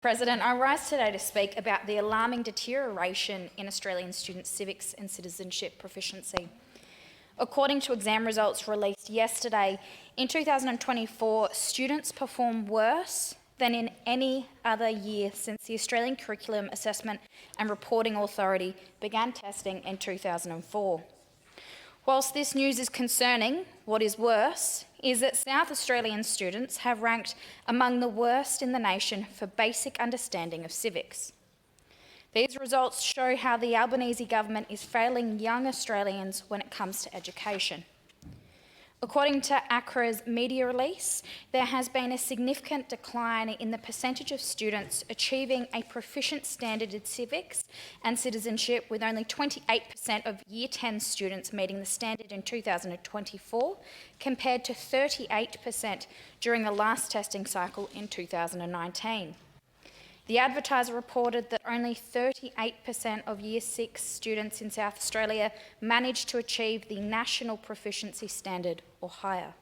President, I rise today to speak about the alarming deterioration in Australian students' civics and citizenship proficiency. According to exam results released yesterday, in 2024, students perform worse than in any other year since the Australian Curriculum Assessment and Reporting Authority began testing in 2004. Whilst this news is concerning, what is worse is that South Australian students have ranked among the worst in the nation for basic understanding of civics. These results show how the Albanese government is failing young Australians when it comes to education. According to ACRA's media release, there has been a significant decline in the percentage of students achieving a proficient standard in civics and citizenship, with only 28% of Year 10 students meeting the standard in 2024, compared to 38% during the last testing cycle in 2019. The Advertiser reported that only 38% of Year 6 students in South Australia managed to achieve the National Proficiency Standard or higher.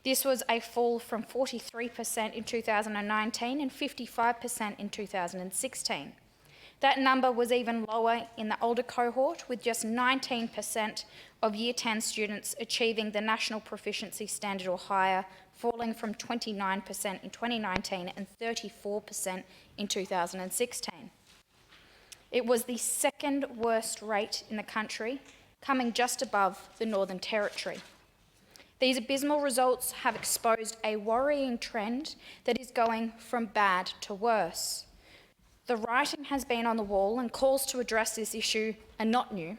This was a fall from 43% in 2019 and 55% in 2016. That number was even lower in the older cohort, with just 19% of Year 10 students achieving the National Proficiency Standard or higher, falling from 29% in 2019 and 34% in 2016. It was the second worst rate in the country, coming just above the Northern Territory. These abysmal results have exposed a worrying trend that is going from bad to worse. The writing has been on the wall, and calls to address this issue are not new.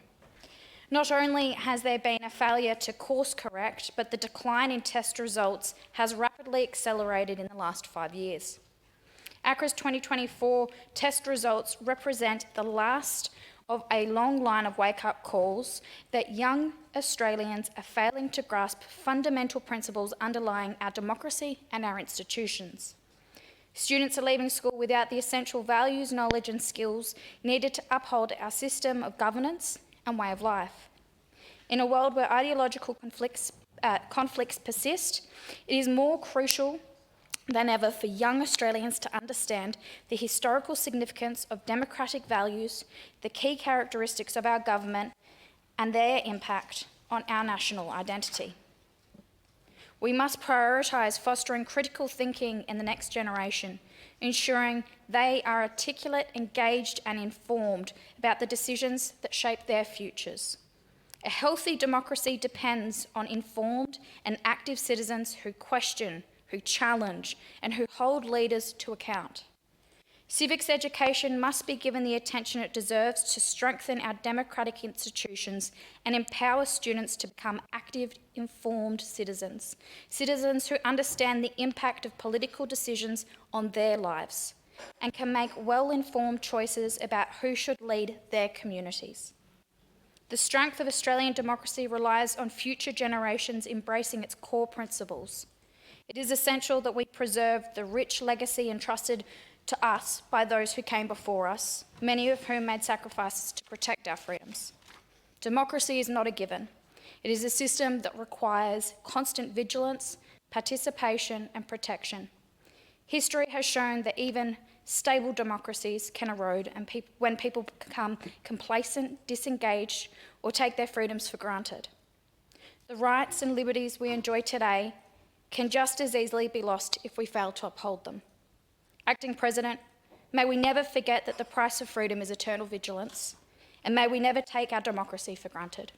Not only has there been a failure to course correct, but the decline in test results has rapidly accelerated in the last 5 years. ACRA's 2024 test results represent the last of a long line of wake-up calls that young Australians are failing to grasp fundamental principles underlying our democracy and our institutions. Students are leaving school without the essential values, knowledge and skills needed to uphold our system of governance and way of life. In a world where ideological conflicts persist, it is more crucial than ever for young Australians to understand the historical significance of democratic values, the key characteristics of our government and their impact on our national identity. We must prioritise fostering critical thinking in the next generation, ensuring they are articulate, engaged and informed about the decisions that shape their futures. A healthy democracy depends on informed and active citizens who question, who challenge and who hold leaders to account. Civics education must be given the attention it deserves to strengthen our democratic institutions and empower students to become active, informed citizens, citizens who understand the impact of political decisions on their lives and can make well-informed choices about who should lead their communities. The strength of Australian democracy relies on future generations embracing its core principles. It is essential that we preserve the rich legacy entrusted to us by those who came before us, many of whom made sacrifices to protect our freedoms. Democracy is not a given. It is a system that requires constant vigilance, participation and protection. History has shown that even stable democracies can erode and when people become complacent, disengaged or take their freedoms for granted. The rights and liberties we enjoy today can just as easily be lost if we fail to uphold them. Acting President, may we never forget that the price of freedom is eternal vigilance, and may we never take our democracy for granted.